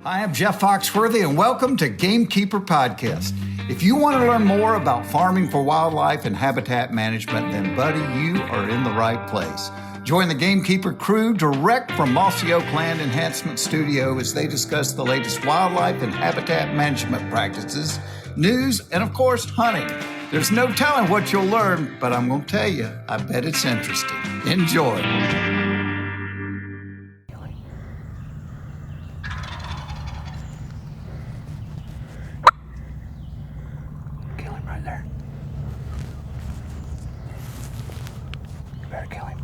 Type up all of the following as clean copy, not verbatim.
I am Jeff Foxworthy, and welcome to GameKeeper Podcast. If you want to learn more about farming for wildlife and habitat management, then, buddy, you are in the right place. Join the GameKeeper crew direct from Mossy Oak Land Enhancement Studio as they discuss the latest wildlife and habitat management practices, news, and, of course, hunting. There's no telling what you'll learn, but I'm going to tell you, I bet it's interesting. Enjoy. Kill him right there. You better kill him.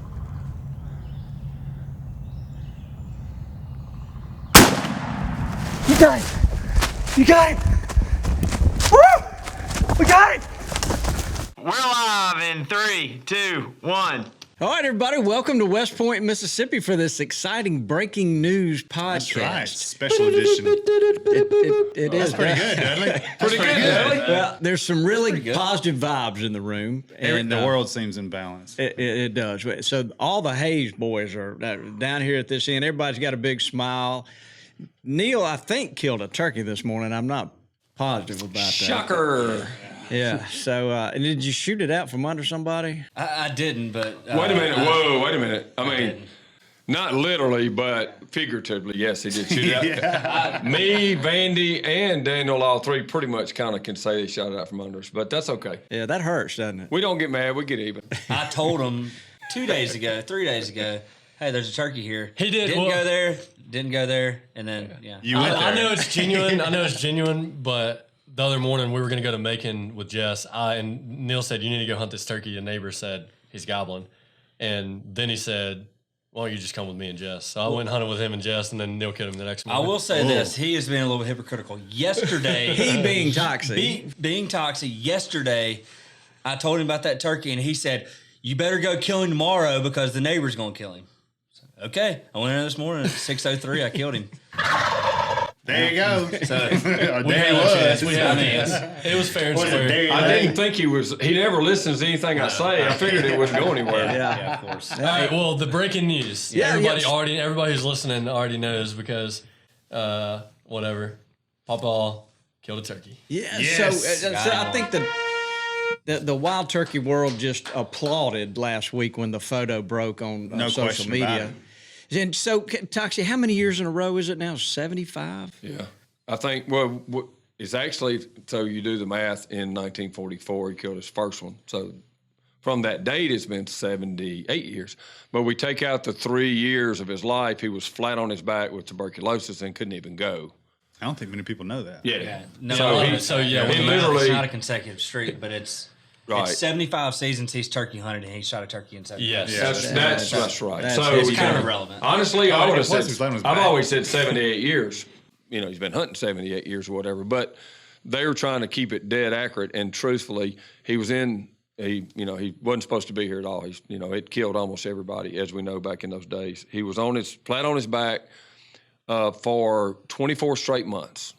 You got him! You got him! Woo! We got him! We're live in 3, 2, 1. All right, everybody, welcome to West Point, Mississippi for this exciting breaking news podcast. That's right, special edition. It is. That's pretty good, Dudley. Pretty good, Dudley. Well, there's some really positive vibes in the room. And the world seems imbalanced. It does. So all the Hayes boys are down here at this end. Everybody's got a big smile. Neil, I think, killed a turkey this morning. I'm not positive about that. Shocker. Yeah. So, did you shoot it out from under somebody? I didn't, but... Wait a minute. Whoa, wait a minute. I mean, not literally, but figuratively, yes, he did shoot it out. Me, Vandy, and Daniel, all three pretty much kind of can say they shot it out from under us, but that's okay. Yeah, that hurts, doesn't it? We don't get mad. We get even. I told him 3 days ago, hey, there's a turkey here. He did. Didn't go there, and then, yeah. You went there. I know it's genuine. But the other morning we were going to go to Macon with Jess. And Neil said, you need to go hunt this turkey. The neighbor said he's gobbling. And then he said, why don't you just come with me and Jess? So I went and hunted with him and Jess, and then Neil killed him the next I morning. will say this. He is being a little bit hypocritical. Yesterday... He being toxic. Being toxic. Yesterday, I told him about that turkey, and he said, you better go kill him tomorrow because the neighbor's going to kill him. Okay, I went in there this morning at 6:03. I killed him. There you go. So There he was. It was fair and square. I didn't think he never listens to anything I say. I figured it wouldn't go anywhere. yeah, of course. All right, well, the breaking news. Yeah, Everybody who's listening already knows because, whatever, Papa killed a turkey. Yeah. Yes. So I think the wild turkey world just applauded last week when the photo broke on No social question media. about it. And so, Toxie, how many years in a row is it now? 75? Yeah. I think, it's actually, so you do the math, in 1944, he killed his first one. So from that date, it's been 78 years. But we take out the 3 years of his life, he was flat on his back with tuberculosis and couldn't even go. I don't think many people know that. Yeah. No, He it's literally, not a consecutive streak, but it's 75 seasons he's turkey hunted, and he shot a turkey in 75. Yes. that's right. That's- So It's kind of irrelevant. honestly, I would have plus his line was said, I've back. always said 78 years. You know, he's been hunting 78 years or whatever, but they were trying to keep it dead accurate. And truthfully, he wasn't supposed to be here at all. It killed almost everybody, as we know, back in those days. He was flat on his back for 24 straight months.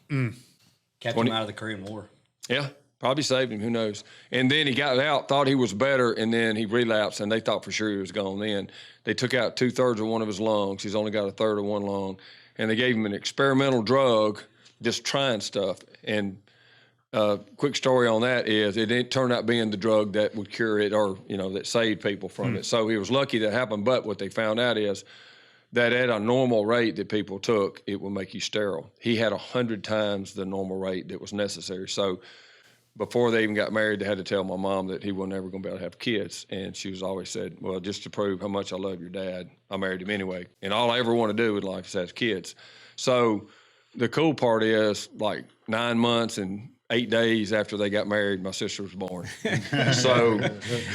Kept him out of the Korean War. Yeah. Probably saved him, who knows. And then he got out, thought he was better, and then he relapsed, and they thought for sure he was gone then. They took out 2/3 of one of his lungs. He's only got 1/3 of one lung. And they gave him an experimental drug, just trying stuff. And quick story on that is it didn't turn out being the drug that would cure it or, that saved people from it. So he was lucky that happened. But what they found out is that at a normal rate that people took, it would make you sterile. He had 100 times the normal rate that was necessary. So before they even got married, they had to tell my mom that he wasn't ever going to be able to have kids. And she was always said, well, just to prove how much I love your dad, I married him anyway. And all I ever want to do in life is have kids. So the cool part is, like, 9 months and 8 days after they got married, my sister was born. So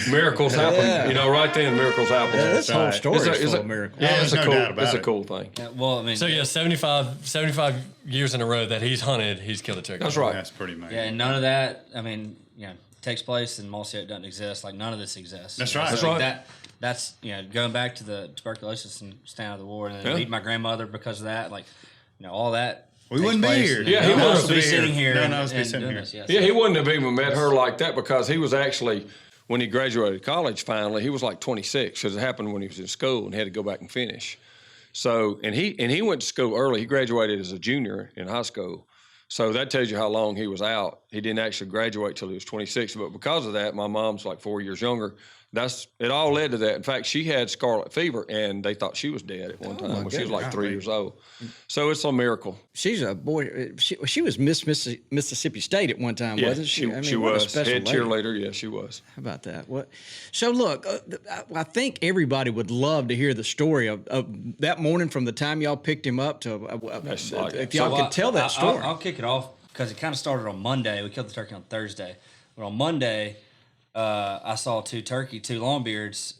miracles happen, right then, miracles happen. Yeah, this whole story is full of miracles. Yeah, it's doubt a it. cool thing. Yeah, well, I mean... So, 75 years in a row that he's hunted, he's killed a turkey. That's right. That's pretty amazing. Yeah, and none of that, takes place and Mossy Oak doesn't exist. Like, none of this exists. That's right. That's So, right. That's, going back to the tuberculosis and staying out of the war and then meeting my grandmother because of that, all that. We wouldn't be here. Yeah, he wouldn't wouldn't be be sitting here. None of and us be sitting doing here. this, yes. Yeah, he wouldn't have even met her like that because he was actually, when he graduated college finally, he was like 26 because it happened when he was in school and he had to go back and finish. So, and he went to school early. He graduated as a junior in high school. So that tells you how long he was out. He didn't actually graduate till he was 26. But because of that, my mom's like 4 years younger. It all led to that. In fact, she had scarlet fever, and they thought she was dead at one time when she was like 3 years old. So it's a miracle. She's a boy. She was Miss Mississippi State at one time, wasn't she? I mean, she what a was special head lady. cheerleader. Yeah, she was. How about that? What? So look, I think everybody would love to hear the story of that morning from the time y'all picked him up to if y'all could tell that story. I'll kick it off because it kind of started on Monday. We killed the turkey on Thursday, but on Monday, I saw two longbeards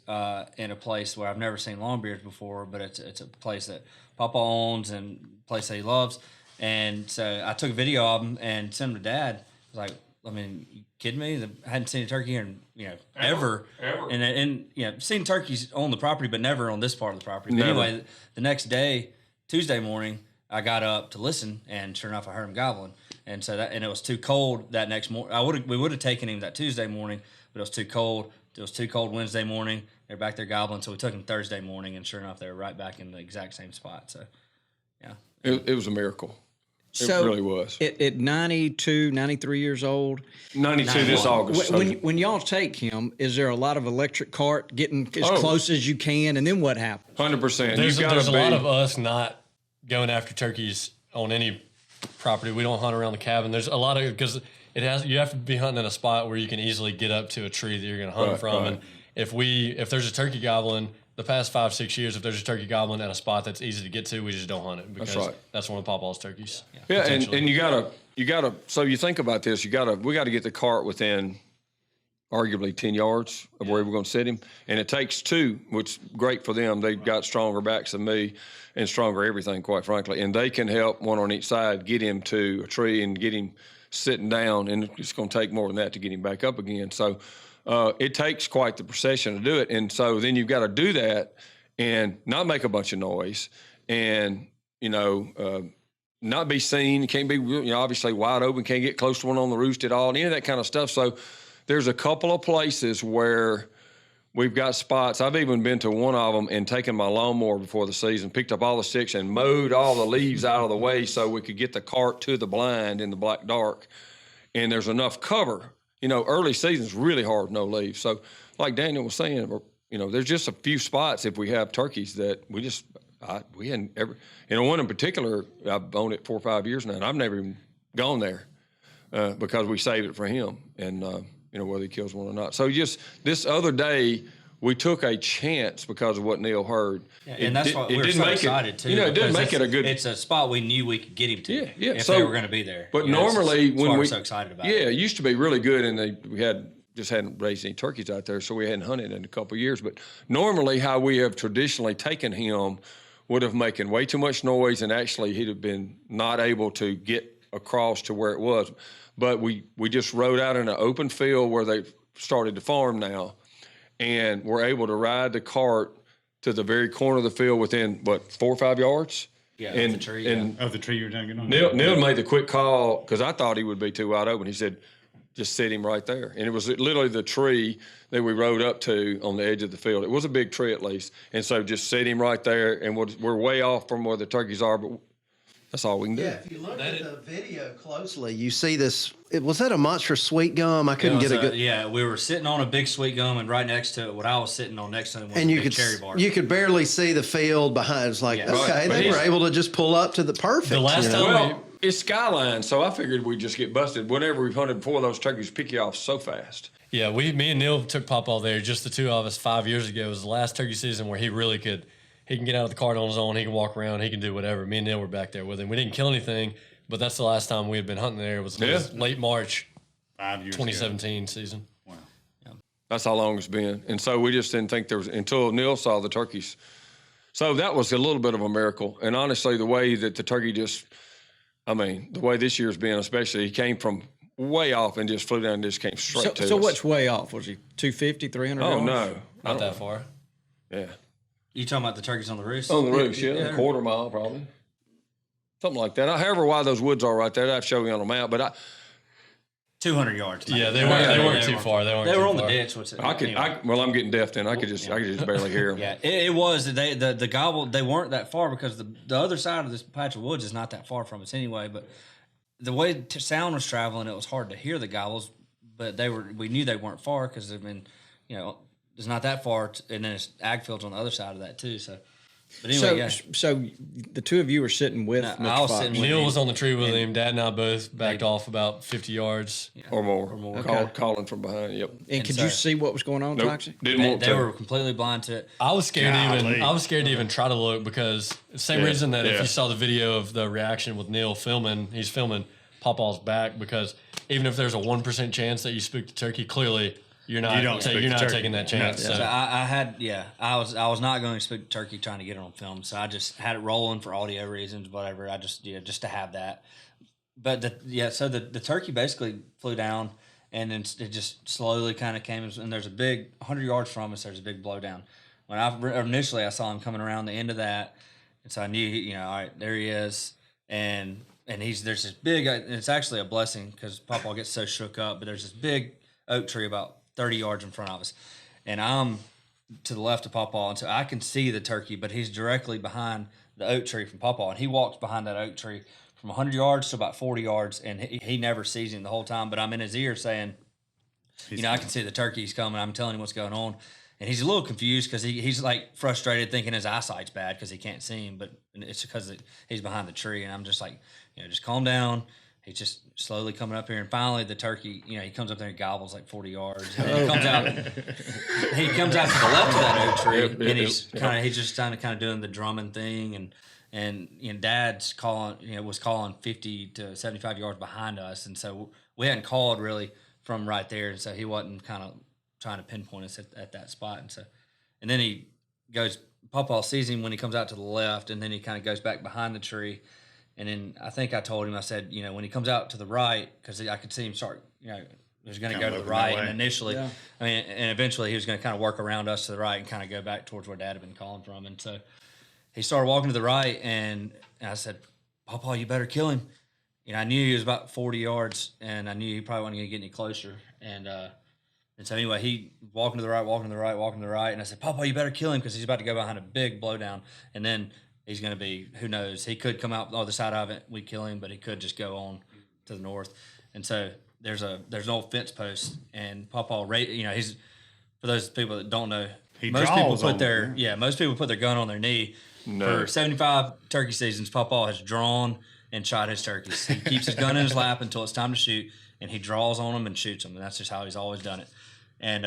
in a place where I've never seen longbeards before, but it's a place that Papa owns and a place that he loves. And so I took a video of them and sent them to Dad. I was like, I mean, you kidding me? I hadn't seen a turkey in, ever. And seen turkeys on the property, but never on this part of the property. But anyway, the next day, Tuesday morning, I got up to listen, and sure enough, I heard him gobbling. And so it was too cold that next morning. We would have taken him that Tuesday morning, but it was too cold. It was too cold Wednesday morning. They're back there gobbling, so we took him Thursday morning, and sure enough, they were right back in the exact same spot. So, yeah. It was a miracle. It really was. At 92, 93 years old. 92 this August. When y'all take him, is there a lot of electric cart getting as close as you can, and then what happens? 100%. There's a lot of us not going after turkeys on any property. We don't hunt around the cabin. There's a lot of, because you have to be hunting in a spot where you can easily get up to a tree that you're going to hunt from. Right. And if there's a turkey gobbling, the past 5-6 years, if there's a turkey gobbling at a spot that's easy to get to, we just don't hunt it because that's one of Pawpaw's turkeys. Yeah, and you gotta. So you think about this. We gotta get the cart within arguably 10 yards of where we're going to sit him, and it takes two, which is great for them. They've got stronger backs than me, and stronger everything, quite frankly, and they can help one on each side get him to a tree and get him sitting down, and it's going to take more than that to get him back up again. So it takes quite the procession to do it, and so then you've got to do that and not make a bunch of noise, and not be seen. Can't be obviously wide open. Can't get close to one on the roost at all. Any of that kind of stuff. So there's a couple of places where we've got spots. I've even been to one of them and taken my lawnmower before the season, picked up all the sticks and mowed all the leaves out of the way so we could get the cart to the blind in the black dark. And there's enough cover. Early season's really hard, no leaves. So like Daniel was saying, there's just a few spots if we have turkeys that we hadn't ever. One in particular, I've owned it 4 or 5 years now, and I've never even gone there because we saved it for him, and whether he kills one or not. So just this other day, we took a chance because of what Neil heard. Yeah, and that's why we were so excited too. It didn't make it a good. It's a spot we knew we could get him to. Yeah. If they were going to be there. But normally when we're so excited about it. Yeah, it used to be really good, and we hadn't raised any turkeys out there, so we hadn't hunted in a couple of years. But normally, how we have traditionally taken him would have making way too much noise, and actually he'd have been not able to get across to where it was. But we just rode out in an open field where they started to farm now, and we're able to ride the cart to the very corner of the field within 4 or 5 yards. Yeah, and, of the tree. Of the tree you're talking on. Neil made the quick call because I thought he would be too wide open. He said, just sit him right there. And it was literally the tree that we rode up to on the edge of the field. It was a big tree at least. And so just sit him right there, and we're way off from where the turkeys are, but that's all we can do. Yeah, if you look at the video closely, you see this. Was that a monstrous sweet gum? I couldn't get a good. Yeah, we were sitting on a big sweet gum, and right next to it, what I was sitting on next to him was and a you big could cherry bar. You could barely see the field behind. It's like, Yeah. okay, Right. they were able to just pull up to the perfect. The last time Well, it's skyline, so I figured we'd just get busted. Whenever we've hunted before, those turkeys pick you off so fast. Yeah, me and Neil took Pawpaw there, just the two of us 5 years ago. It was the last turkey season where he really could. He can get out of the cart on his own. He can walk around. He can do whatever. Me and Neil were back there with him. We didn't kill anything, but that's the last time we had been hunting there. It was late March, 5 years 2017 season. Wow. That's how long it's been. And so we just didn't think there was, until Neil saw the turkeys. So that was a little bit of a miracle. And honestly, the way that the turkey the way this year's been, especially, he came from way off and just flew down and just came straight to us. So what's way off? Was he 250, 300 Oh, yards? no. Not that far. Yeah. You talking about the turkeys on the roost? On the roost, yeah. A quarter mile, probably. Something like that. However wide those woods are right there, I've shown you on the map. But 200 yards. Yeah, they weren't too far. They were on too the far. ditch. I'm getting deaf then. I could just barely hear them. Yeah, it was. The gobble, they weren't that far because the other side of this patch of woods is not that far from us anyway. But the way sound was traveling, it was hard to hear the gobbles. But we knew they weren't far because it's not that far, and then it's ag fields on the other side of that too. So, but anyway, so the two of you were sitting with Mr. I was Fox. sitting with Neil was on the tree with him. Dad and I both backed off about 50 yards. Or more. Calling from behind. Yep. And could you see what was going on, Nope. Toxic? Didn't want They to. were completely blind to it. I was scared Golly. to even try to look because same reason that if you saw the video of the reaction with Neil he's filming Pawpaw's back, because even if there's a 1% chance that you spooked the turkey, clearly you're not taking that chance. So I was not going to spook the turkey trying to get it on film. So I just had it rolling for audio reasons, whatever. I just to have that. But so the turkey basically flew down, and then it just slowly kind of came. And there's a big 100 yards from us. There's a big blowdown. When initially I saw him coming around the end of that, and so I knew all right, there he is, and there's this big. It's actually a blessing because Pawpaw gets so shook up. But there's this big oak tree about 30 yards in front of us, and I'm to the left of Pawpaw, and so I can see the turkey, but he's directly behind the oak tree from Pawpaw, and he walks behind that oak tree from 100 yards to about 40 yards, and he never sees him the whole time. But I'm in his ear saying, I can see the turkey's coming. I'm telling him what's going on. And he's a little confused because he's like frustrated, thinking his eyesight's bad because he can't see him, but it's because he's behind the tree. And I'm just like, just calm down. He's just slowly coming up here, and finally the turkey, he comes up there and gobbles like 40 yards. And he comes out. He comes out to the left of that oak tree, and he's just kind of doing the drumming thing, and Dad's calling, was calling 50 to 75 yards behind us, and so we hadn't called really from right there, and so he wasn't kind of trying to pinpoint us at that spot, and then he goes. Pawpaw sees him when he comes out to the left, and then he kind of goes back behind the tree. And then I think I told him, I said, when he comes out to the right, because I could see him start, he was going to go to the right. And initially, and eventually he was going to kind of work around us to the right and kind of go back towards where Dad had been calling from. And so he started walking to the right, and I said, Pawpaw, you better kill him. I knew he was about 40 yards, and I knew he probably wasn't going to get any closer. And so anyway, he walking to the right, and I said, Pawpaw, you better kill him because he's about to go behind a big blowdown. And then he's going to be, who knows, he could come out the other side of it, we kill him, but he could just go on to the north. And so there's an old fence post, and Pawpaw, he's, for those people that don't know, most people put their gun on their knee. For 75 turkey seasons, Pawpaw has drawn and shot his turkeys. He keeps his gun in his lap until it's time to shoot, and he draws on them and shoots them, and that's just how he's always done it. And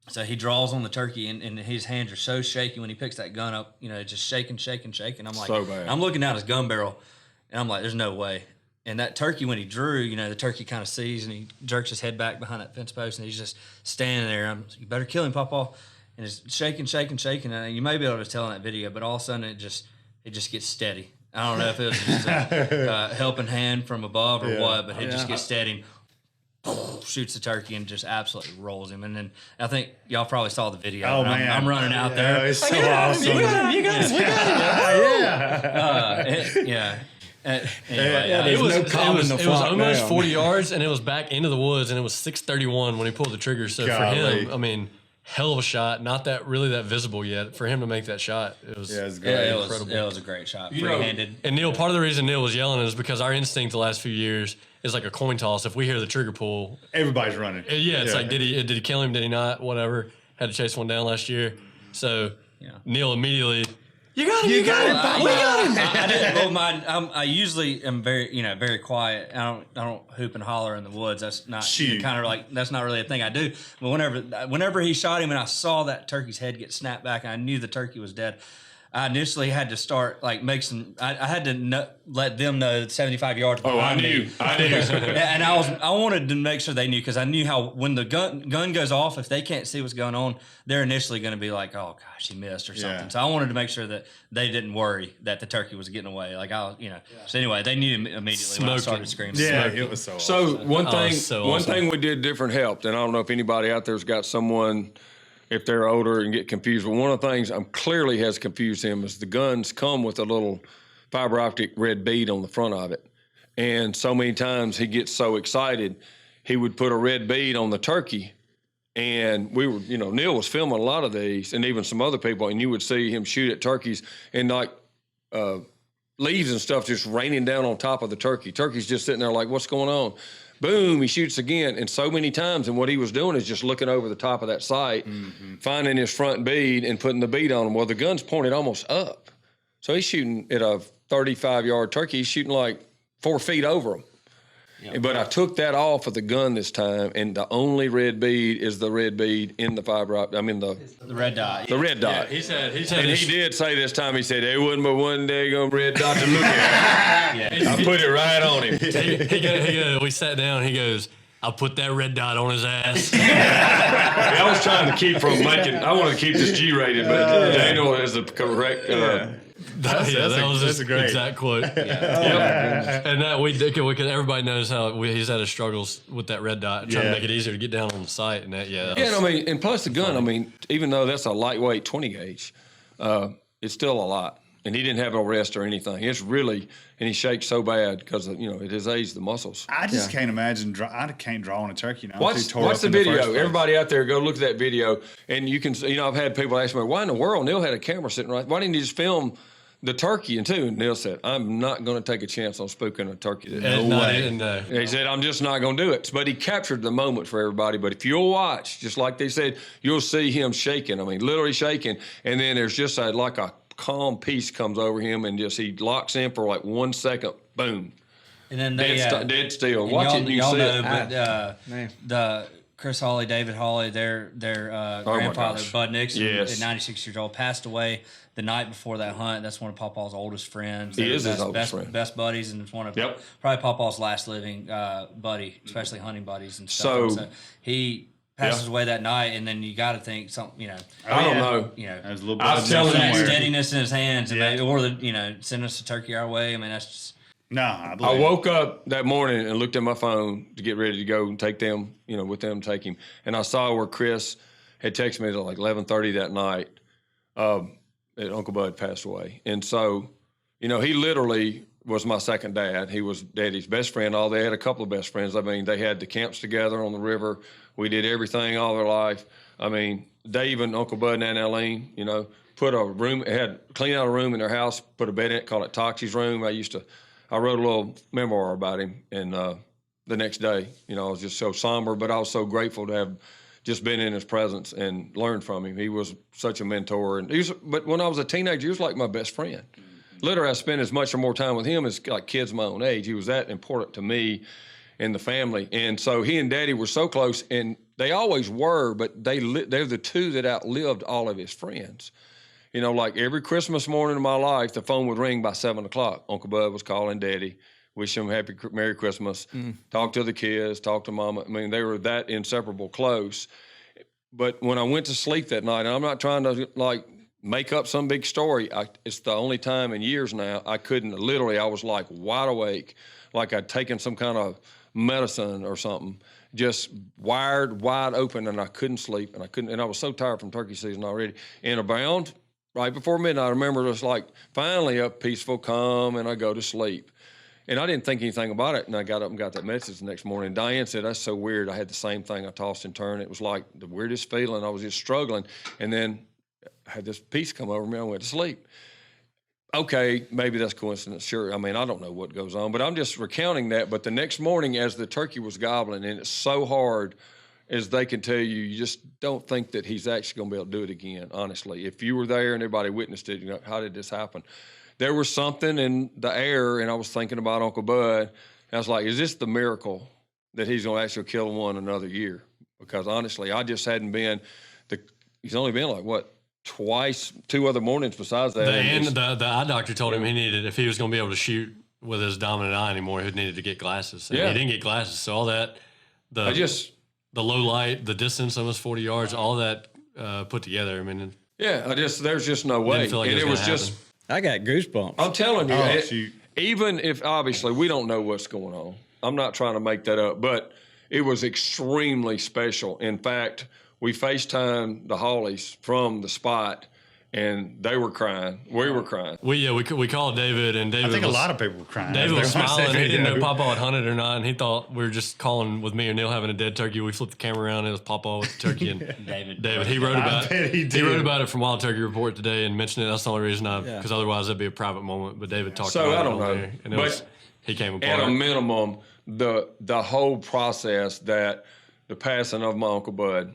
so he draws on the turkey, and his hands are so shaky when he picks that gun up, just shaking. I'm like, so bad. I'm looking down his gun barrel, and I'm like, there's no way. And that turkey, when he drew, the turkey kind of sees, and he jerks his head back behind that fence post, and he's just standing there. You better kill him, Pawpaw. And it's shaking. And you may be able to tell in that video, but all of a sudden it just gets steady. I don't know if it was just a helping hand from above or what, but it just gets steady. Shoots the turkey and just absolutely rolls him. And then I think y'all probably saw the video. Oh, man. I'm running out there. It's so awesome. You got him. Anyway, It was flock almost down. 40 yards, and it was back into the woods, and it was 6:31 when he pulled the trigger. So Golly. for him, hell of a shot. Not that visible yet. For him to make that shot, it was great. incredible. It was a great shot. Free-handed. And Neil, part of the reason Neil was yelling is because our instinct the last few years is like a coin toss. If we hear the trigger pull, Everybody's running. it's like, did he kill him? Did he not? Whatever. Had to chase one down last year. So Neil immediately, you got him. We got him. I didn't. Well, I usually am very quiet. I don't hoop and holler in the woods. That's not that's not really a thing I do. But whenever he shot him and I saw that turkey's head get snapped back, and I knew the turkey was dead, I initially had to start I had to let them know that 75 yards. Oh, I knew. And I wanted to make sure they knew, because I knew how when the gun goes off, if they can't see what's going on, they're initially going to be like, oh gosh, he missed or something. Yeah. So I wanted to make sure that they didn't worry that the turkey was getting away. So anyway, they knew immediately when I started screaming. Yeah, it was so So awesome. one thing we did different helped, and I don't know if anybody out there's got someone, if they're older and get confused, but one of the things clearly has confused him is the guns come with a little fiber optic red bead on the front of it. And so many times he gets so excited he would put a red bead on the turkey. And we were, Neil was filming a lot of these, and even some other people, and you would see him shoot at turkeys, and like leaves and stuff just raining down on top of the turkey. Turkey's just sitting there like, what's going on? Boom, he shoots again, and so many times. And what he was doing is just looking over the top of that sight, finding his front bead and putting the bead on him. Well, the gun's pointed almost up. So he's shooting at a 35-yard turkey. He's shooting like 4 feet over him. Yep. But I took that off of the gun this time, and the only red bead is the red bead in the the red dot. The red dot. Yeah, he said, and he did say this time, he said, there wasn't but one daggone red dot to look at. I put it right on him. We sat down, he goes, I'll put that red dot on his ass. I was trying to keep from making, I wanted to keep this G-rated, but Daniel has the correct. That was his exact quote. And that we did, everybody knows how he's had his struggles with that red dot, trying to make it easier to get down on the sight. And and plus the gun, even though that's a lightweight 20 gauge, it's still a lot. And he didn't have no rest or anything. It's really, and he shakes so bad because at his age, the muscles. I just can't imagine. I can't draw on a turkey now. Watch the video. Everybody out there, go look at that video, and you can. I've had people ask me, why in the world Neil had a camera sitting right? Why didn't he just film the turkey? And Neil said, I'm not going to take a chance on spooking a turkey. No way. He said, I'm just not going to do it. But he captured the moment for everybody. But if you'll watch, just like they said, you'll see him shaking. Literally shaking. And then there's just like a calm peace comes over him, and just he locks in for like 1 second. Boom. And then dead still. Watch it. You see it. The Chris Hawley, David Hawley, their grandfather, Bud Nixon, at 96 years old, passed away the night before that hunt. That's one of Pawpaw's oldest friends. He is his oldest friend. Best buddies, and it's one of probably Pawpaw's last living buddy, especially hunting buddies and stuff. So he passes away that night, and then you got to think something. I don't know. There's a little bit I was telling you, steadiness in his hands, and or send us a turkey our way. That's just. No, I woke up that morning and looked at my phone to get ready to go and take them, with them, take him. And I saw where Chris had texted me at like 11:30 that night that Uncle Bud passed away. And so, he literally was my second dad. He was Daddy's best friend. They had a couple of best friends. They had the camps together on the river. We did everything all their life. Dave and Uncle Bud and Aunt Eileen, put a room, cleaned out a room in their house, put a bed in it, called it Toxie's room. I wrote a little memoir about him, and the next day, I was just so somber, but I was so grateful to have just been in his presence and learned from him. He was such a mentor, but when I was a teenager, he was like my best friend. Literally, I spent as much or more time with him as like kids my own age. He was that important to me and the family, and so he and Daddy were so close, and they always were, but they're the two that outlived all of his friends. Like every Christmas morning of my life, the phone would ring by 7 o'clock. Uncle Bud was calling Daddy, wish him Merry Christmas, talk to the kids, talk to Mama. They were that inseparable close. But when I went to sleep that night, and I'm not trying to make up some big story, it's the only time in years now I couldn't, literally, I was like wide awake, like I'd taken some kind of medicine or something, just wired wide open, and I couldn't sleep, and I was so tired from turkey season already. And around right before midnight, I remember just like finally up, peaceful, calm, and I go to sleep. And I didn't think anything about it, and I got up and got that message the next morning. Diane said, that's so weird. I had the same thing. I tossed and turned. It was like the weirdest feeling. I was just struggling. And then I had this peace come over me. I went to sleep. Okay, maybe that's coincidence. Sure. I don't know what goes on, but I'm just recounting that. But the next morning, as the turkey was gobbling, and it's so hard, as they can tell you, you just don't think that he's actually going to be able to do it again, honestly. If you were there and everybody witnessed it, how did this happen? There was something in the air, and I was thinking about Uncle Bud. And I was like, is this the miracle that he's going to actually kill one another year? Because honestly, I just hadn't been, he's only been like, what, twice, 2 other mornings besides that. The eye doctor told him he needed, if he was going to be able to shoot with his dominant eye anymore, he needed to get glasses. And he didn't get glasses, so all that, the low light, the distance, almost 40 yards, all that put together. There's just no way. Didn't feel like and it was just, I got goosebumps. I'm telling you, even if obviously we don't know what's going on, I'm not trying to make that up, but it was extremely special. In fact, we FaceTimed the Hawleys from the spot, And they were crying. We were crying. We called David, and David I think was, a lot of people were crying. David was as they watched smiling. that He didn't know video. Pawpaw had hunted or not, and he thought we were just calling with me or Neil having a dead turkey. We flipped the camera around, and it was Pawpaw with the turkey. And David, he wrote about bet he He did. wrote about it from Wild Turkey Report today and mentioned it. That's the only reason because otherwise that'd be a private moment. But David talked So, about I it don't on know. there, and But he came At a apart. minimum, the whole process that the passing of my Uncle Bud,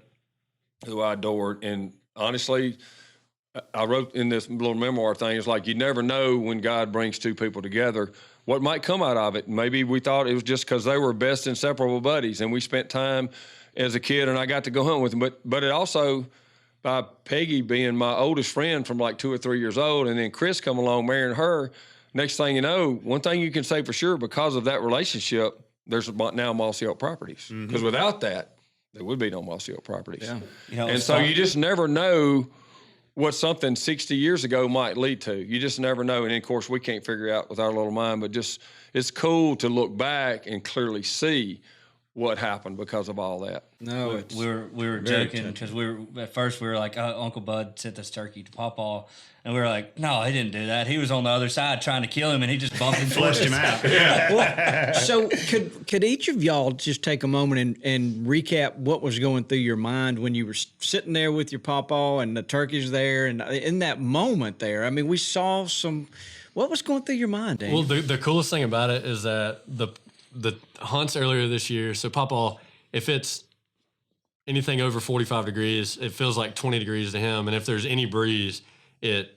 who I adored, and honestly, I wrote in this little memoir thing, it's like you never know when God brings two people together what might come out of it. Maybe we thought it was just because they were best inseparable buddies and we spent time as a kid and I got to go hunt with them. But it also, by Peggy being my oldest friend from like 2 or 3 years old, and then Chris come along marrying her, next thing you know, one thing you can say for sure, because of that relationship, there's now Mossy Oak Properties. Because without that, there would be no Mossy Oak Properties. You know, And so you just never know what something 60 years ago might lead to. You just never know. And of course, we can't figure out with our little mind, but just it's cool to look back and clearly see what happened because of all that. No, it's we were joking because at first we were like, oh, Uncle Bud sent this turkey to Pawpaw, and we were like, no, he didn't do that. He was on the other side trying to kill him, and he just bumped him, Flushed him out. Well, so could each of y'all just take a moment and recap what was going through your mind when you were sitting there with your pawpaw and the turkey's there, and in that moment there? I mean, we saw some. What was going through your mind, Dan? Well, the coolest thing about it is that the hunts earlier this year. So Pawpaw, if it's anything over 45 degrees, it feels like 20 degrees to him, and if there's any breeze, it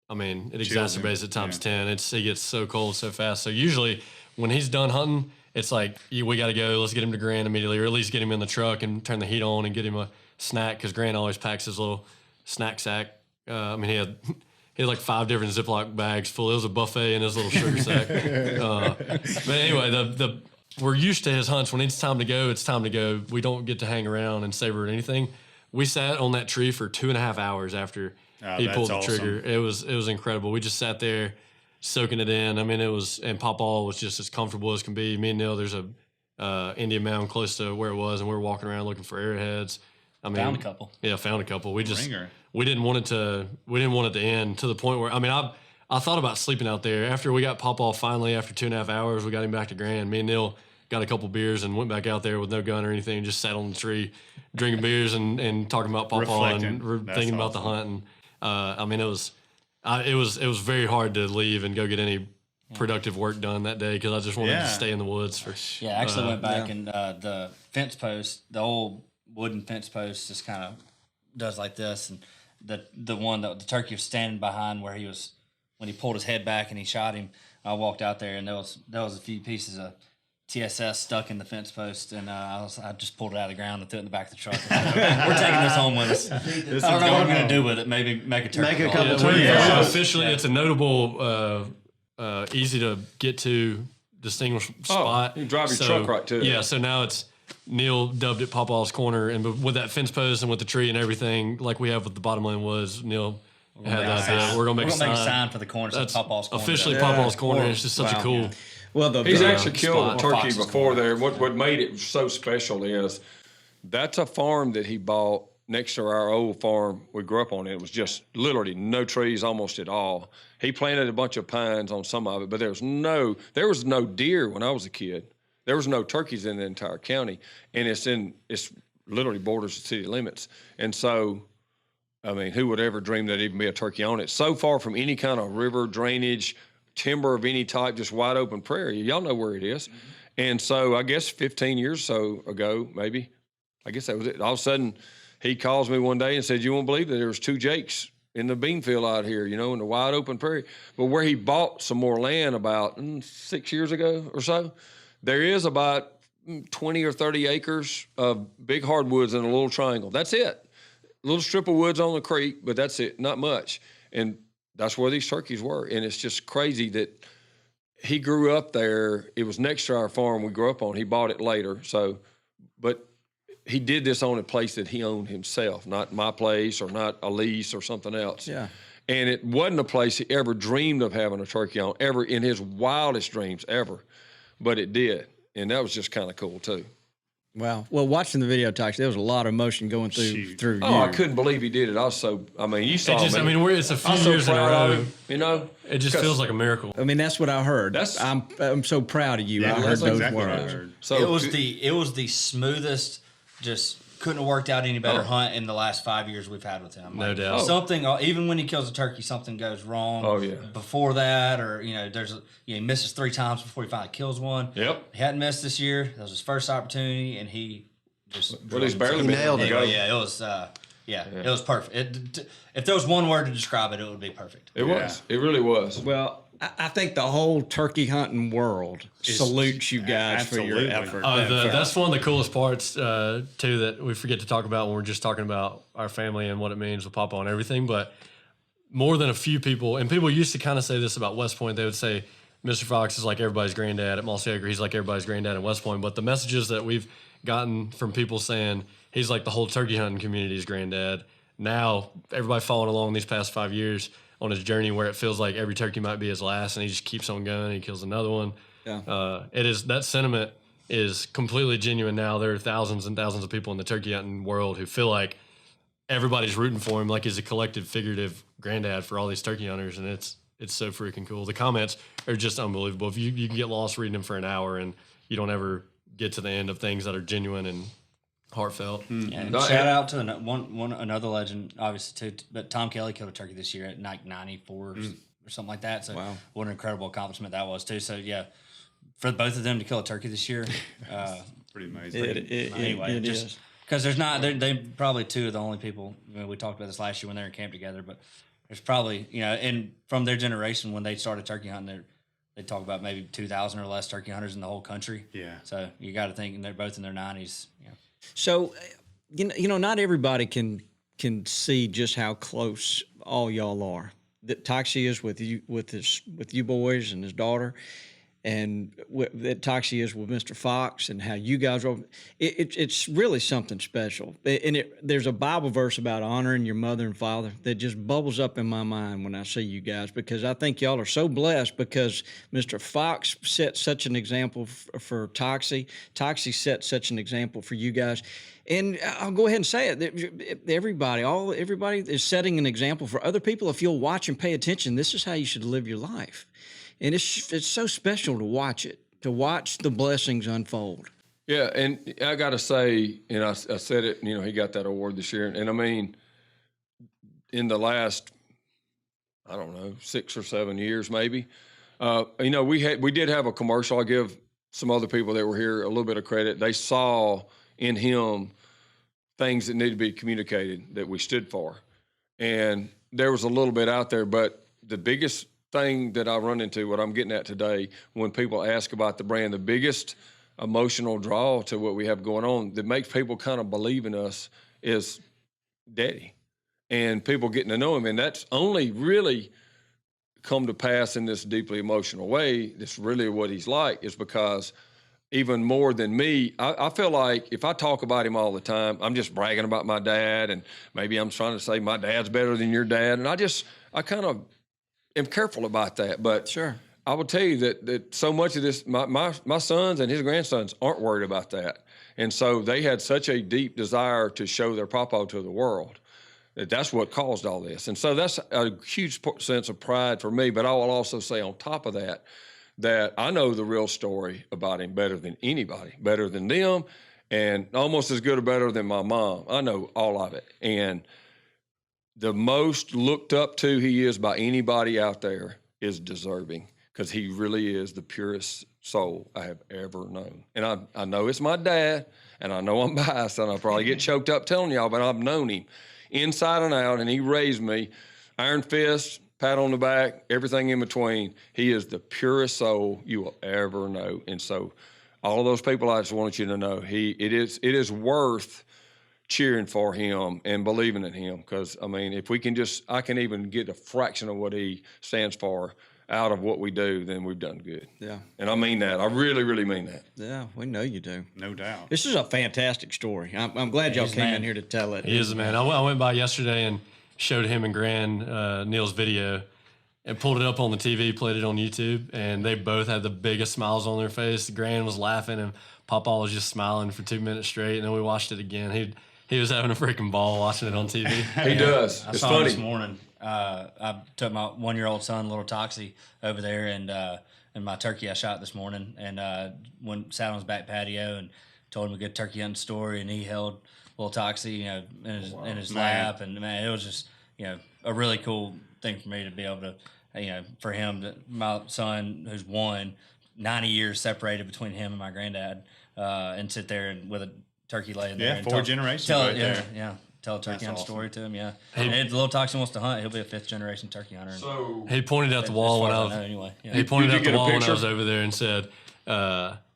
exacerbates it times 10. It gets so cold so fast. So usually when he's done hunting, it's like, we got to go. Let's get him to Grant immediately, or at least get him in the truck and turn the heat on and get him a snack, because Grant always packs his little snack sack. He had like 5 different Ziploc bags full. It was a buffet in his little sugar sack. But anyway, we're used to his hunts. When it's time to go, it's time to go. We don't get to hang around and savor anything. We sat on that tree for 2.5 hours after he pulled the trigger. It was incredible. We just sat there soaking it in. I mean, and Pawpaw was just as comfortable as can be. Me and Neil, there's a Indian mound close to where it was, and we were walking around looking for arrowheads. I mean, Found a couple. Yeah, found a couple. We just Ringer. we didn't want it to end to the point where, I mean, I thought about sleeping out there after we got Pawpaw finally. After 2.5 hours, we got him back to Grand. Me and Neil got a couple beers and went back out there with no gun or anything, just sat on the tree, drinking beers and talking about Pawpaw and thinking about the hunt. And I mean, it was very hard to leave and go get any productive work done that day, because I just wanted to stay in the woods. I actually went back and the fence post, the old wooden fence post, just kind of does like this, and the one that the turkey was standing behind where he was when he pulled his head back and he shot him. I walked out there and there was a few pieces of TSS stuck in the fence post, and I just pulled it out of the ground and threw it in the back of the truck. We're taking this home with us. I don't know what I'm going to do with it. Maybe make a turkey. Make a call. couple Yeah, turkeys. So officially, it's a notable, easy to get to, distinguished spot. you drive your truck right to it. Yeah, so now it's Neil dubbed it Pawpaw's Corner, and with that fence post and with the tree and everything, like we have with the Bottomland Woods, Neil had that idea. We're gonna make a sign for the corner. So That's Pawpaw's Corner. officially Pawpaw's Corner. It's just such a cool. well, He's actually killed a spot. turkey Fox's before Corner. there. What made it so special is that's a farm that he bought next to our old farm we grew up on. It was just literally no trees almost at all. He planted a bunch of pines on some of it, but there was no deer when I was a kid. There was no turkeys in the entire county, and it's literally borders the city limits. And so, I mean, who would ever dream there'd even be a turkey on it? So far from any kind of river, drainage, timber of any type, just wide open prairie. Y'all know where it is. Mm-hmm. And so I guess 15 years or so ago, maybe, I guess that was it. All of a sudden, he calls me one day and said, "You won't believe that there was 2 Jakes in the bean field out here, in the wide open prairie." But where he bought some more land about 6 years ago or so, there is about 20 or 30 acres of big hardwoods in a little triangle. That's it. A little strip of woods on the creek, but that's it, not much. And that's where these turkeys were. And it's just crazy that he grew up there. It was next to our farm we grew up on. He bought it later. But he did this on a place that he owned himself, not my place or not a lease or something else. Yeah. And it wasn't a place he ever dreamed of having a turkey on, ever in his wildest dreams, ever. But it did. And that was just kind of cool, too. Wow. Well, watching the video, Tox, there was a lot of emotion going through Oh, you. I couldn't believe he did it. I was so. I mean, you saw It just, me. I mean, it's a few I'm so years in a proud of row. him, you know. It just feels like a miracle. I mean, that's what I heard. That's- I'm so proud of you. Yeah, I heard that's those exactly what I words. heard. So It was the smoothest. Just couldn't have worked out any better hunt in the last 5 years we've had with him. No doubt. Something, even when he kills a turkey, something goes wrong. Oh, yeah. Before that, or he misses 3 times before he finally kills one. Yep. He hadn't missed this year. That was his first opportunity, and he just Well, he's barely He been nailed able to it. go. Yeah, it was. It was perfect. If there was one word to describe it, it would be perfect. It was. It really was. Well, I think the whole turkey hunting world salutes you guys for your absolutely. effort. That's one of the coolest parts too that we forget to talk about when we're just talking about our family and what it means with Papa and everything. But more than a few people, and people used to kind of say this about West Point. They would say Mr. Fox is like everybody's granddad at Mossy Acre. He's like everybody's granddad at West Point. But the messages that we've gotten from people saying he's like the whole turkey hunting community's granddad. Now everybody following along these past 5 years on his journey where it feels like every turkey might be his last, and he just keeps on going. He kills another one. Yeah. It is that sentiment is completely genuine now. There are thousands and thousands of people in the turkey hunting world who feel like everybody's rooting for him, like he's a collective, figurative granddad for all these turkey hunters, and it's so freaking cool. The comments are just unbelievable. If you can get lost reading them for an hour, and you don't ever get to the end of things that are genuine and heartfelt. And shout out to another legend, obviously too. But Tom Kelly killed a turkey this year at like 94 or something like that. So what an incredible accomplishment that was too. So yeah, for both of them to kill a turkey this year, Pretty amazing. anyway, just because there's not they probably two of the only people. We talked about this last year when they were in camp together, but there's probably and from their generation when they started turkey hunting, they talk about maybe 2,000 or less turkey hunters in the whole country. Yeah. So you got to think, and they're both in their 90s. So, not everybody can see just how close all y'all are. That Toxie is with you boys and his daughter, and that Toxie is with Mr. Fox, and how you guys are. It's really something special. And there's a Bible verse about honoring your mother and father that just bubbles up in my mind when I see you guys, because I think y'all are so blessed because Mr. Fox set such an example for Toxie. Toxie set such an example for you guys. And I'll go ahead and say it. Everybody is setting an example for other people. If you'll watch and pay attention, this is how you should live your life. And it's so special to watch it, to watch the blessings unfold. Yeah, and I got to say, and I said it, he got that award this year. And I mean, in the last, I don't know, 6 or 7 years maybe, we did have a commercial. I give some other people that were here a little bit of credit. They saw in him things that needed to be communicated that we stood for. And there was a little bit out there, but the biggest thing that I run into, what I'm getting at today, when people ask about the brand, the biggest emotional draw to what we have going on that makes people kind of believe in us is Daddy and people getting to know him. And that's only really come to pass in this deeply emotional way. That's really what he's like, is because even more than me, I feel like if I talk about him all the time, I'm just bragging about my dad, and maybe I'm trying to say my dad's better than your dad. And I kind of am careful about that. But Sure. I will tell you that so much of this, my sons and his grandsons aren't worried about that. And so they had such a deep desire to show their papa to the world. That's what caused all this. And so that's a huge sense of pride for me. But I will also say on top of that, that I know the real story about him better than anybody, better than them, and almost as good or better than my mom. I know all of it. And the most looked up to he is by anybody out there is deserving, because he really is the purest soul I have ever known. And I know it's my dad, and I know I'm biased, and I'll probably get choked up telling y'all, but I've known him inside and out, and he raised me, iron fist, pat on the back, everything in between. He is the purest soul you will ever know. And so all of those people, I just want you to know, it is worth cheering for him and believing in him. Because, I mean, if we can I can even get a fraction of what he stands for out of what we do, then we've done good. Yeah. And I mean that. I really, really mean that. Yeah, we know you do. No doubt. This is a fantastic story. I'm glad y'all came in here to tell it. He is the man. I went by yesterday and showed him and Gran Neil's video, and pulled it up on the TV, played it on YouTube, and they both had the biggest smiles on their face. Gran was laughing, and Papa was just smiling for 2 minutes straight. And then we watched it again. He was having a freaking ball watching it on TV. He does. I It's saw him funny. this morning. I took my 1-year-old son, little Toxie, over there, and my turkey I shot this morning, and sat on his back patio and told him a good turkey hunting story, and he held little Toxie, in his lap, and man, it was just a really cool thing for me to be able to, for him, my son who's 90 years separated between him and my granddad, and sit there and with a turkey laying there. Yeah, and four generations right there. Yeah. Tell a turkey That's hunting awesome. story to him, yeah. And if the little Toxie wants to hunt, he'll be a 5th-generation turkey hunter. So He pointed out the wall when I was anyway. Yeah. He pointed Did you out the get a wall when I picture? was over there and said,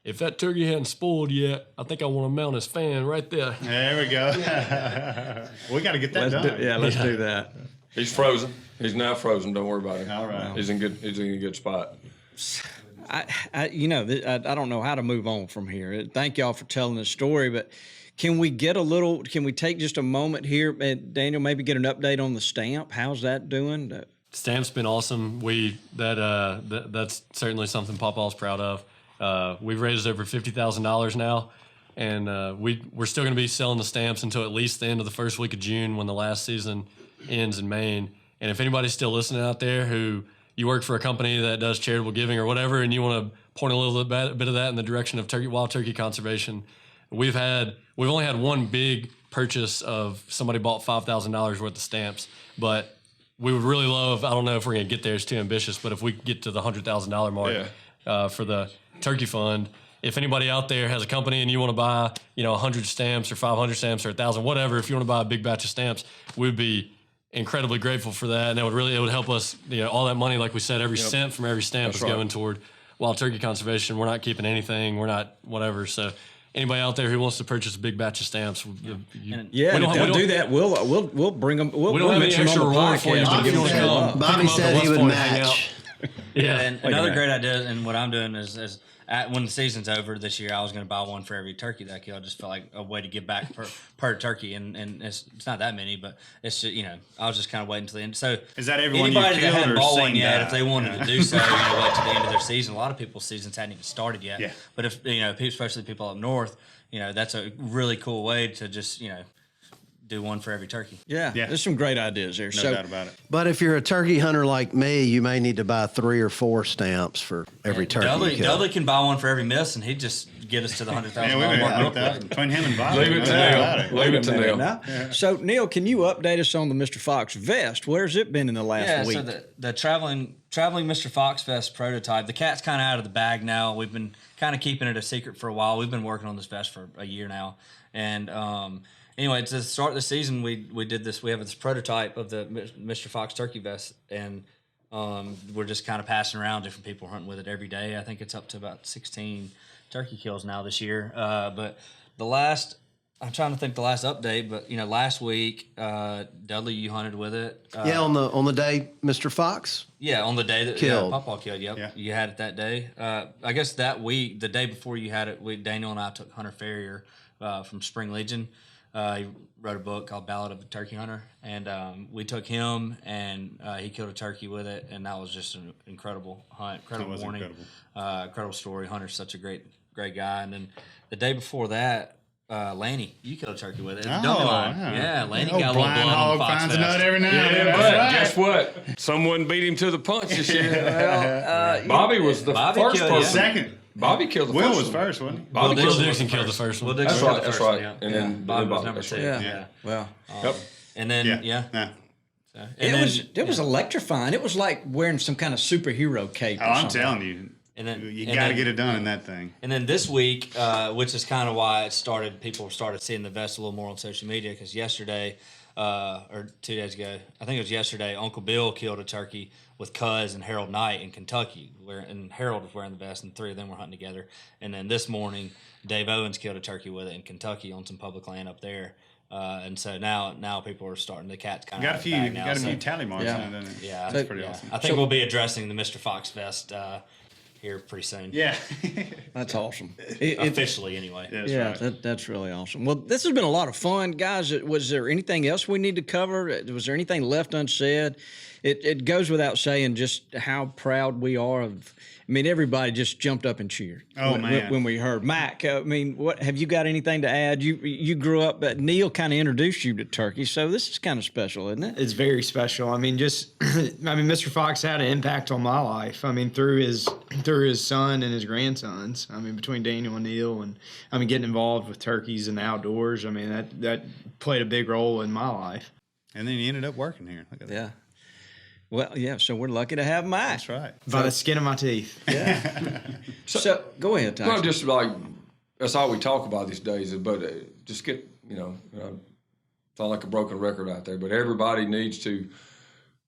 if that turkey hadn't spoiled yet, I think I want to mount his fan right there. There we go. We got to get that done. Let's do that. he's frozen. He's now frozen. Don't worry about it. All right. He's in a good spot. I don't know how to move on from here. Thank y'all for telling the story, but can we take just a moment here, and Daniel, maybe get an update on the stamp? How's that doing? Stamp's been awesome. That's certainly something Papa's proud of. We've raised over $50,000 now, and we're still going to be selling the stamps until at least the end of the first week of June, when the last season ends in Maine. And if anybody's still listening out there who you work for a company that does charitable giving or whatever, and you want to point a little bit of that in the direction of wild turkey conservation, we've only had one big purchase of somebody bought $5,000 worth of stamps, but we would really love, I don't know if we're going to get there, it's too ambitious, but if we get to the $100,000 mark for the turkey fund, if anybody out there has a company and you want to buy, 100 stamps or 500 stamps or 1,000, whatever, if you want to buy a big batch of stamps, we'd be incredibly grateful for that. And it would help us, all that money, like we said, every cent from every stamp is going toward wild turkey conservation. We're not keeping anything. We're not whatever. So anybody out there who wants to purchase a big batch of stamps, We'll do that. We'll bring them. We don't have any extra reward for you, but if you want to come, Bobby said he would Yeah, and another great idea, and what I'm doing is when the season's over this year, I was going to buy one for every turkey that I kill. I just felt like a way to give back per turkey, and it's not that many, but it's just, I was just kind of waiting until the end. So Is that everyone you anybody that killed hadn't or bought one seen yet, die? if they wanted to do so, wait to the end of their season. A lot of people's seasons hadn't even started yet. Yeah. But if especially people up north, that's a really cool way to just do one for every turkey. Yeah, there's some great ideas there. No doubt about it. But if you're a turkey hunter like me, you may need to buy 3 or 4 stamps for every turkey you kill. Dudley can buy one for every miss, and he'd just get us to the $100,000 Yeah, we made mark real 100,000 quick. between him and Bobby. Leave it to No doubt about Neil. it. Leave it to Neil. Now, so Neil, can you update us on the Mr. Fox vest? Where's it been in the last week? So the traveling Mr. Fox vest prototype, the cat's kind of out of the bag now. We've been kind of keeping it a secret for a while. We've been working on this vest for a year now, and anyway, to start the season, we did this. We have this prototype of the Mr. Fox turkey vest, and we're just kind of passing around. Different people hunting with it every day. I think it's up to about 16 turkey kills now this year. But I'm trying to think the last update, but last week, Dudley, you hunted with it. On the day Mr. Fox? Yeah, on the day that Killed. Pawpaw killed. Yep, Yeah. You had it that day. I guess that week, the day before you had it, Daniel and I took Hunter Farrier from Spring Legion. He wrote a book called Ballad of the Turkey Hunter, and we took him, and he killed a turkey with it, and that was just an incredible hunt, incredible morning, incredible story. Hunter's such a great guy. And then the day before that, Lanny, you killed a turkey with it. It's a dummy line. Yeah, Lanny got a little blood on the Fox finds a nut vest. every now and then. But That's right. guess what? Someone beat him to the punch this year. Bobby was the Bobby first killed- person. Second. Bobby killed the Will first was one. first, wasn't he? Bobby Will killed the Dixon first killed the one. first one. Dixon That's killed right. the That's first right. one, And then Bobby was Bobby, number that's 2. right. Yeah. Well, Yep. And then Yeah. it was electrifying. It was like wearing some kind of superhero cape. Oh, or I'm something. telling you. And then You and got to then- get it done in that thing. And then this week, which is kind of why people started seeing the vest a little more on social media, because yesterday, or 2 days ago, I think it was yesterday, Uncle Bill killed a turkey with Cuz and Harold Knight in Kentucky, and Harold was wearing the vest, and 3 of them were hunting together. And then this morning, Dave Owens killed a turkey with it in Kentucky on some public land up there. And so now people are starting. The cat's kind of Got a few tally marks Yeah. in it, doesn't it? Yeah, That's pretty yeah. awesome. I think we'll be addressing the Mr. Fox vest here pretty soon. Yeah. That's awesome. Officially, anyway. That's Yeah, right. that's really awesome. Well, this has been a lot of fun, guys. Was there anything else we need to cover? Was there anything left unsaid? it goes without saying just how proud we are of. I mean, everybody just jumped up and cheered. Oh, man. When we heard Mac. I mean, what have you got anything to add? You grew up, but Neil kind of introduced you to turkey, so this is kind of special, isn't it? It's very special. I mean, Mr. Fox had an impact on my life. I mean, through his son and his grandsons. I mean, between Daniel and Neil, and I mean, getting involved with turkeys and the outdoors. I mean, that played a big role in my life. And then he ended up working here. Look at that. Yeah. Well, yeah. So we're lucky to have Mac. That's right. By the skin of my teeth. So go ahead, Tyson. Well, just like that's all we talk about these days. But just get sound like a broken record out there. But everybody needs to,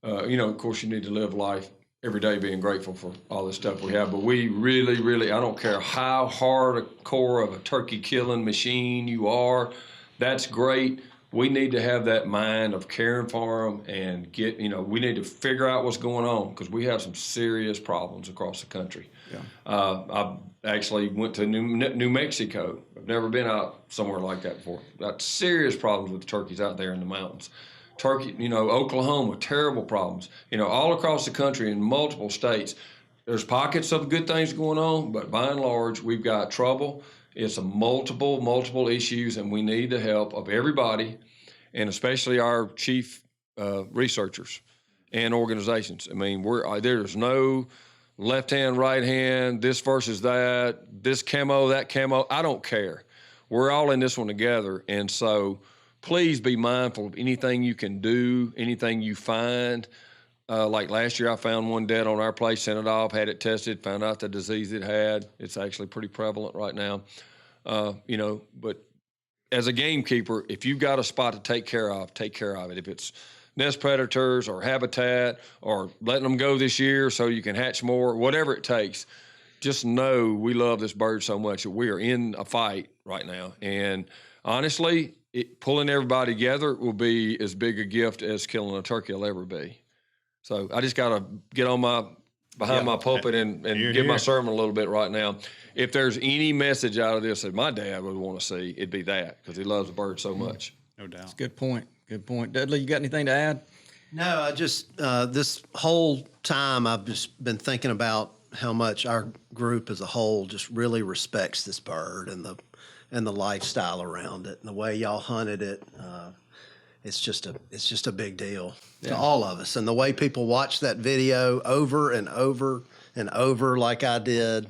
of course, you need to live life every day being grateful for all the stuff we have. But we really, really, I don't care how hardcore of a turkey killing machine you are, that's great. We need to have that mind of caring for them and we need to figure out what's going on because we have some serious problems across the country. Yeah. I actually went to New Mexico. I've never been out somewhere like that before. Got serious problems with turkeys out there in the mountains. Turkey, Oklahoma, terrible problems. All across the country in multiple states, there's pockets of good things going on, but by and large, we've got trouble. It's a multiple issues, and we need the help of everybody, and especially our chief researchers and organizations. I mean, there's no left hand, right hand, this versus that, this camo, that camo. I don't care. We're all in this one together, and so please be mindful of anything you can do, anything you find. Like last year, I found one dead on our place, sent it off, had it tested, found out the disease it had. It's actually pretty prevalent right now. But as a gamekeeper, if you've got a spot to take care of it. If it's nest predators or habitat or letting them go this year so you can hatch more, whatever it takes, just know we love this bird so much that we are in a fight right now. And honestly, pulling everybody together will be as big a gift as killing a turkey will ever be. So I just got to get on behind my pulpit and give my sermon a little bit right now. If there's any message out of this that my dad would want to see, it'd be that because he loves the bird so much. No doubt. That's a good point. Good point. Dudley, you got anything to add? No, I just this whole time I've just been thinking about how much our group as a whole just really respects this bird and the lifestyle around it and the way y'all hunted it. It's just a big deal to all of us. And the way people watch that video over and over and over like I did,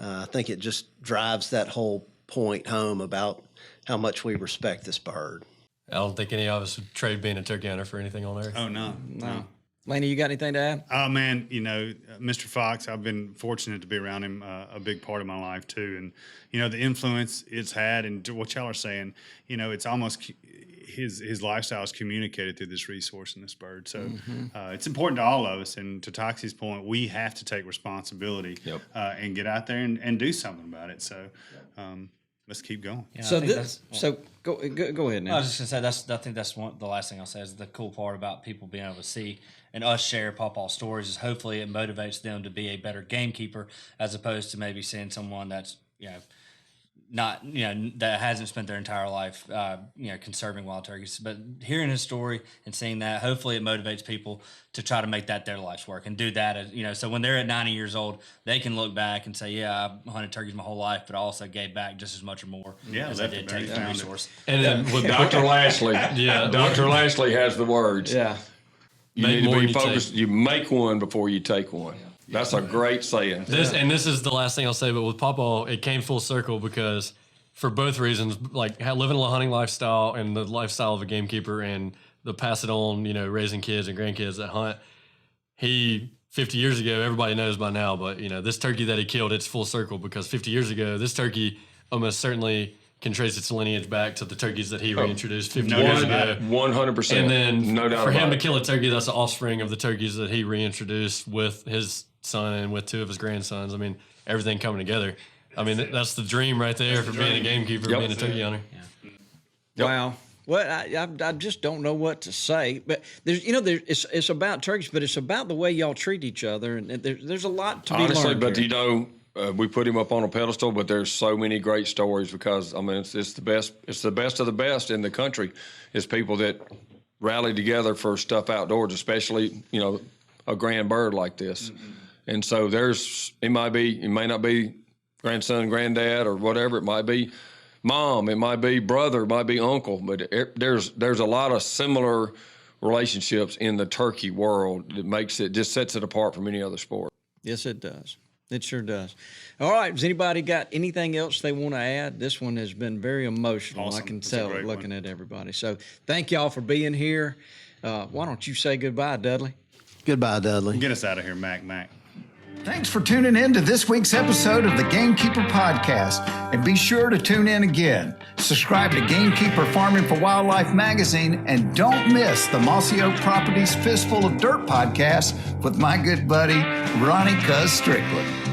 I think it just drives that whole point home about how much we respect this bird. I don't think any of us would trade being a turkey hunter for anything on earth. Oh, no. Laney, you got anything to add? Oh, man, Mr. Fox, I've been fortunate to be around him a big part of my life, too. And, the influence it's had and what y'all are saying, it's almost his lifestyle is communicated through this resource and this bird. So it's important to all of us. And to Toxie's point, we have to take responsibility and get out there and do something about it. So let's keep going. Yeah, go ahead now. I was just gonna say I think that's the last thing I'll say is the cool part about people being able to see and us share Pawpaw stories is hopefully it motivates them to be a better gamekeeper as opposed to maybe seeing someone that's not that hasn't spent their entire life conserving wild turkeys. But hearing his story and seeing that, hopefully it motivates people to try to make that their life's work and do that as so when they're at 90 years old they can look back and say, I've hunted turkeys my whole life, but I also gave back just as much or more as I did take the resource. And then with Dr. Lashley, Dr. Lashley has the words. Yeah. You need to be focused. You make one before you take one. That's a great saying. This is the last thing I'll say, but with Pawpaw, it came full circle because for both reasons, like living a hunting lifestyle and the lifestyle of a gamekeeper and the pass it on, raising kids and grandkids that hunt. He 50 years ago, everybody knows by now, but this turkey that he killed, it's full circle because 50 years ago, this turkey almost certainly can trace its lineage back to the turkeys that he reintroduced 50 years ago. 100%. And then no doubt for him about to kill a turkey, that's the offspring of the turkeys that he reintroduced with his son and with two of his grandsons. I mean, everything coming together. I mean, that's the dream right there for being a gamekeeper, being a turkey hunter. Yeah. Wow. Well, I just don't know what to say, but it's about turkeys, but it's about the way y'all treat each other, and there's a lot to be learned. But here. we put him up on a pedestal, but there's so many great stories because it's the best. It's the best of the best in the country. Is people that rally together for stuff outdoors, especially, you know, a grand bird like this. Mm-hmm. And so it may not be grandson, granddad, or whatever. It might be mom, it might be brother, it might be uncle, but there's a lot of similar relationships in the turkey world that just sets it apart from any other sport. Yes, it does. It sure does. All right. Has anybody got anything else they want to add? This one has been very emotional. Awesome. I can That's tell it looking at everybody. So thank y'all for being here. Why don't you say goodbye, Dudley? Goodbye, Dudley. Get us out of here, Mac. Thanks for tuning in to this week's episode of the Gamekeeper Podcast. And be sure to tune in again. Subscribe to Gamekeeper Farming for Wildlife magazine, and don't miss the Mossy Oak Properties Fistful of Dirt podcast with my good buddy, Ronnie Cuz Strickland.